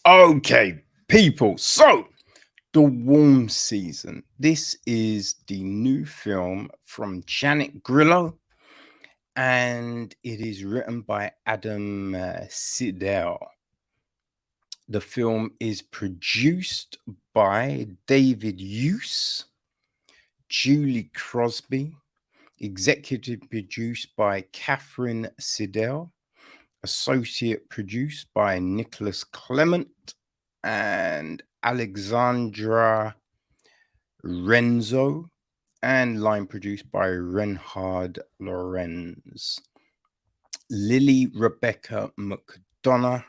Okay, people. So, the warm season. This is the new film from Janet Grillo, and it is written by Adam Seidel. The film is produced by David Hughes, Julie Crosby, executive produced by Catherine Seidel, associate produced by Nicholas Clement and Alexandra Renzo, and line produced by Renhard Lorenz. Lily Rebecca McDonough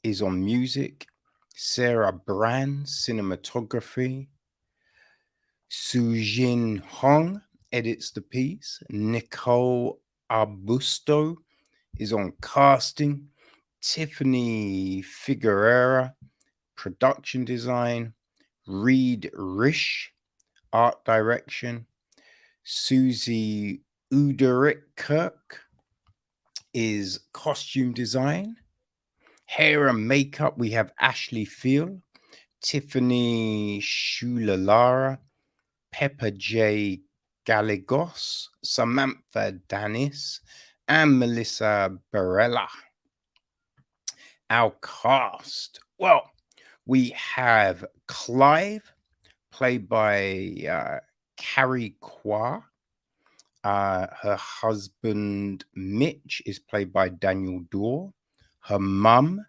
is on music. Sarah Brand, cinematography. Sujin Hong edits the piece. Nicole Arbusto is on casting. Tiffany Figueroa, production design. Reed Rish, art direction. Susie Uderick Kirk is costume design. Hair and makeup, we have Ashley Field, Tiffany Shulalara, Pepper J. Gallegos, Samantha Danis, and Melissa Barella. Our cast. Well, we have Clive, played by Carie Kawa. Her husband, Mitch, is played by Daniel Dorr. Her mum,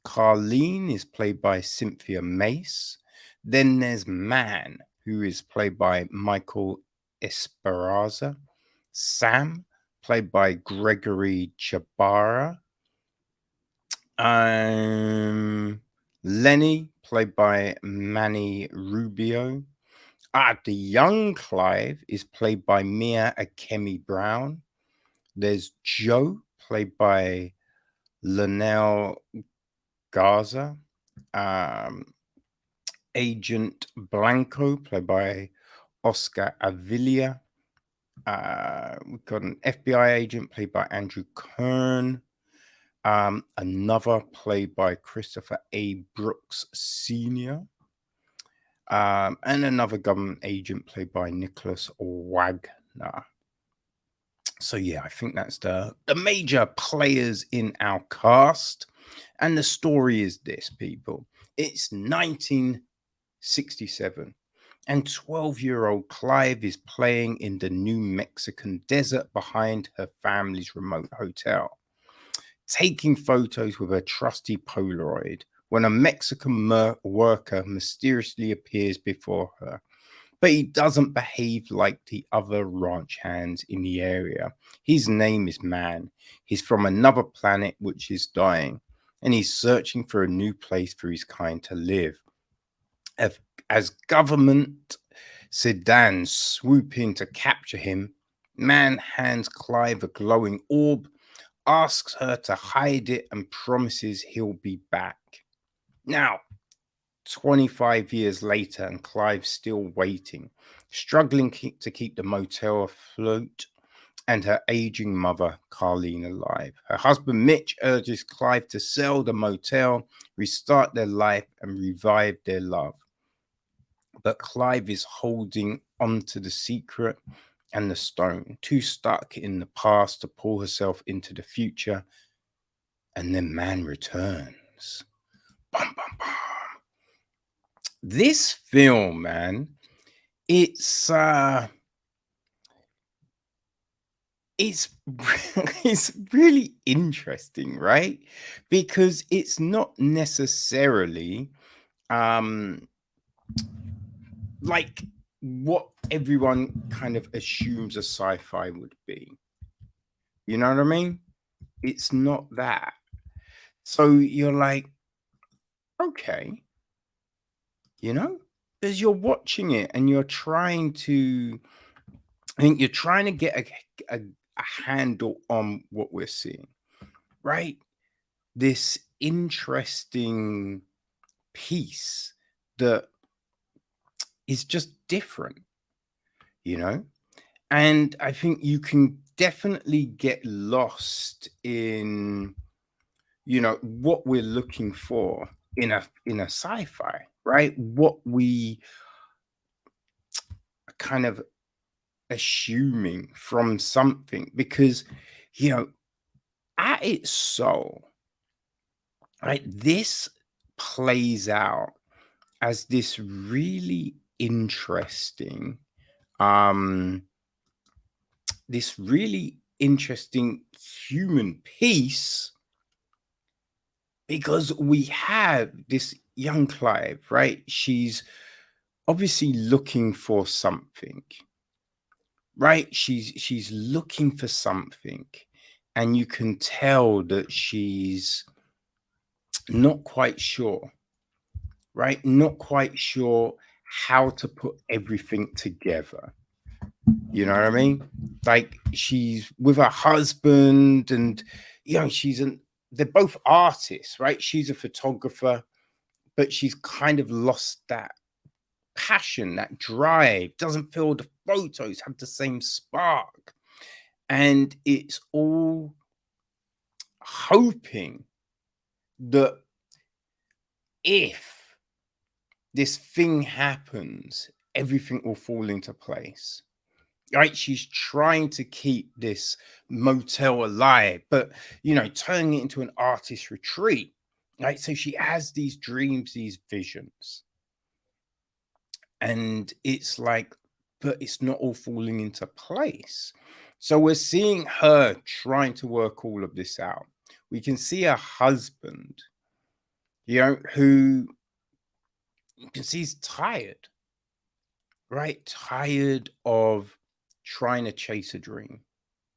Carlene, is played by Cynthia Mace. Then there's Mann, who is played by Michael Esparza. Sam, played by Gregory Chabara. Lenny, played by Manny Rubio. The young Clive is played by Mia Akemi Brown. There's Joe, played by Linnell Garza. Agent Blanco, played by Oscar Avila. We've got an FBI agent played by Andrew Kern. Another played by Christopher A. Brooks Sr. And another government agent played by Nicholas Wagner. So yeah, I think that's the major players in our cast. And the story is this, people. It's 1967, and 12-year-old Clive is playing in the New Mexican desert behind her family's remote hotel, taking photos with a trusty Polaroid when a Mexican worker mysteriously appears before her. But he doesn't behave like the other ranch hands in the area. His name is Mann. He's from another planet which is dying, and he's searching for a new place for his kind to live. As government sedans swoop in to capture him, Mann hands Clive a glowing orb, asks her to hide it, and promises he'll be back. Now, 25 years later, and Clive's still waiting, struggling to keep the motel afloat and her aging mother, Carlene, alive. Her husband, Mitch, urges Clive to sell the motel, restart their life, and revive their love. But Clive is holding onto the secret and the stone, too stuck in the past to pull herself into the future. And then Mann returns. Bum, bum, bum. This film, man, it's it's really interesting, right? Because it's not necessarily like what everyone kind of assumes a sci-fi would be. You know what I mean? It's not that. So you're like, okay, you know, as you're watching it and you're trying to, I think you're trying to get a handle on what we're seeing, right? This interesting piece that is just different, you know? And I think you can definitely get lost in what we're looking for in a sci-fi, right? What we are kind of assuming from something, because you know at its soul, right, this plays out as this really interesting um human piece, because we have this young Clive, right? She's obviously looking for something, right? She's looking for something, and you can tell that she's not quite sure, right? Not quite sure how to put everything together. You know what I mean? Like, she's with her husband, and they're both artists, right? She's a photographer, but she's kind of lost that passion, that drive, doesn't feel the photos have the same spark. And it's all hoping that if this thing happens, everything will fall into place. Right? She's trying to keep this motel alive, but turning it into an artist retreat. Right? So she has these dreams, these visions. And it's like, but it's not all falling into place. So we're seeing her trying to work all of this out. We can see her husband, who you can see he's tired, right? Tired of trying to chase a dream.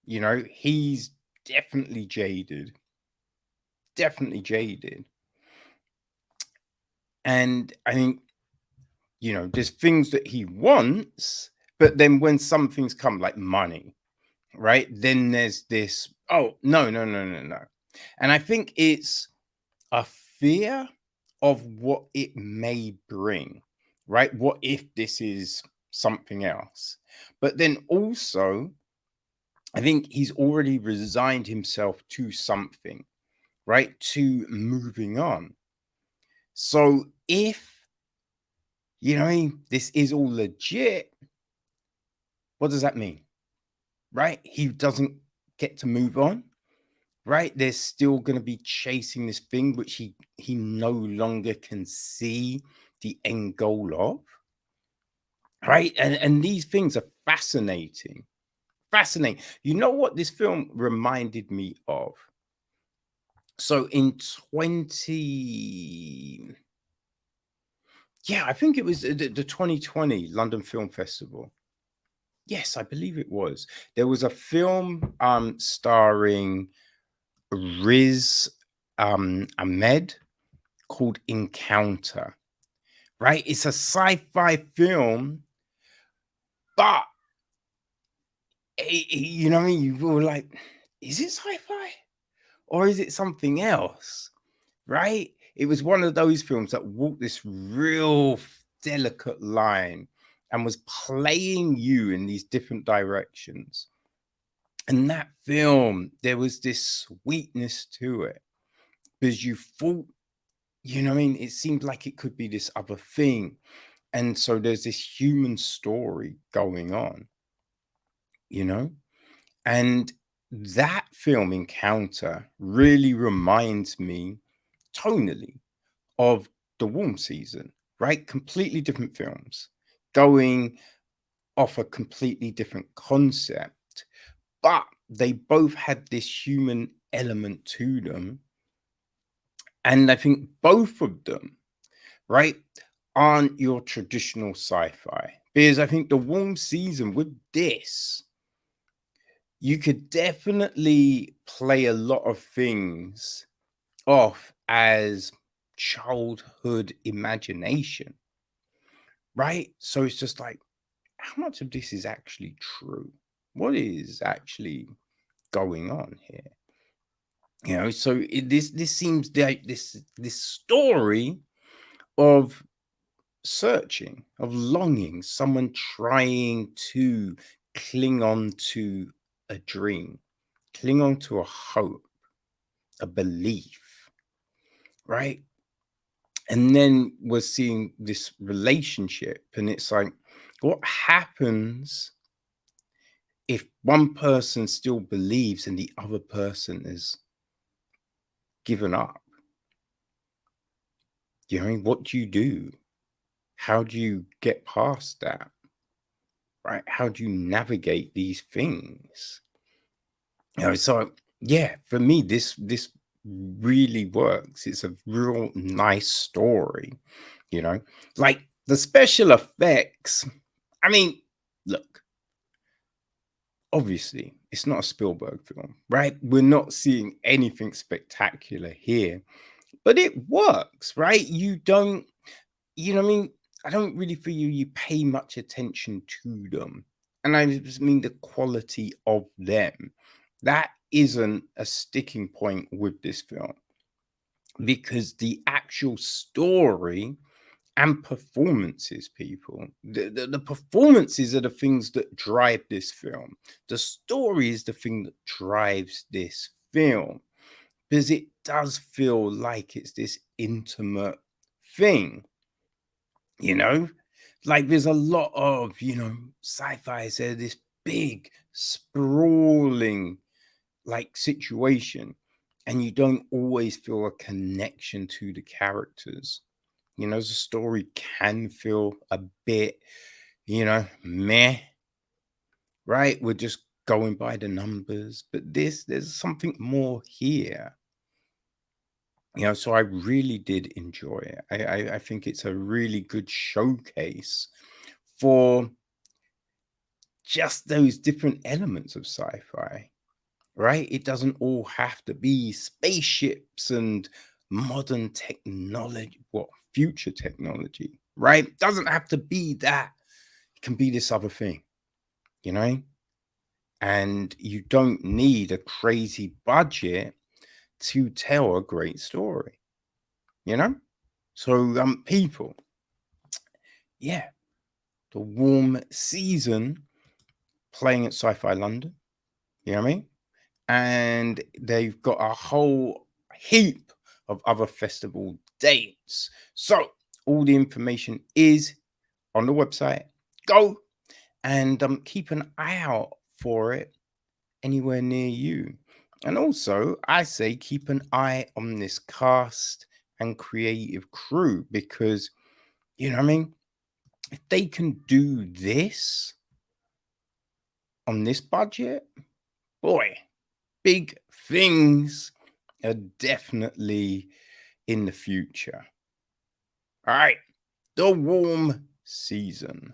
He's definitely jaded. Definitely jaded. And I think, there's things that he wants, but then when some things come, like money, right? Then there's this, oh, no, no, no, no, no. And I think it's a fear of what it may bring, right? What if this is something else? But then also, I think he's already resigned himself to something, right? To moving on. So if, this is all legit, what does that mean? Right? He doesn't get to move on, right? They're still going to be chasing this thing which he no longer can see the end goal of, right? And these things are fascinating. Fascinating. You know what this film reminded me of? So in 20, yeah, I think it was the 2020 London Film Festival. Yes, I believe it was. There was a film starring Riz Ahmed called Encounter, right? It's a sci-fi film, but what I mean? You were like, is it sci-fi or is it something else? Right? It was one of those films that walked this real delicate line and was playing you in these different directions. And that film, there was this sweetness to it, because you thought, what I mean? It seemed like it could be this other thing. And so there's this human story going on, you know? And that film, Encounter, really reminds me tonally of The Warm Season, right? Completely different films going off a completely different concept, but they both had this human element to them. And I think both of them, right, aren't your traditional sci-fi. Because I think The Warm Season, with this, you could definitely play a lot of things off as childhood imagination, right? So it's just like, how much of this is actually true? What is actually going on here? So this seems like this story of searching, of longing, someone trying to cling on to a dream, cling on to a hope, a belief. right? And then we're seeing this relationship, and it's like, what happens if one person still believes and the other person is given up? You know, what do you do? How do you get past that? Right? How do you navigate these things? You know, so yeah, for me, this really works. It's a real nice story, you know, like the special effects. I mean, look, obviously, it's not a Spielberg film, right? We're not seeing anything spectacular here, but it works, right? You don't, you know what I mean? I don't really feel you pay much attention to them. And I just mean the quality of them. That isn't a sticking point with this film because the actual story and performances, people, the performances are the things that drive this film. The story is the thing that drives this film because it does feel like it's this intimate thing, you know, like there's a lot of, you know, sci-fi, so this big sprawling like situation, and you don't always feel a connection to the characters. You know, the story can feel a bit, you know, meh, right? We're just going by the numbers, but there's something more here. You know, so I really did enjoy it. I think it's a really good showcase for just those different elements of sci-fi, right? It doesn't all have to be spaceships and modern technology, what future technology, right? Doesn't have to be that. It can be this other thing, you know? And you don't need a crazy budget to tell a great story, you know? So people, yeah, the warm season playing at Sci-Fi London, you know what I mean? And they've got a whole heap of other festival dates. So all the information is on the website. Go and keep an eye out for it anywhere near you. And also, I say keep an eye on this cast and creative crew because, you know what I mean? If they can do this on this budget, boy, big things are definitely in the future. All right, the warm season.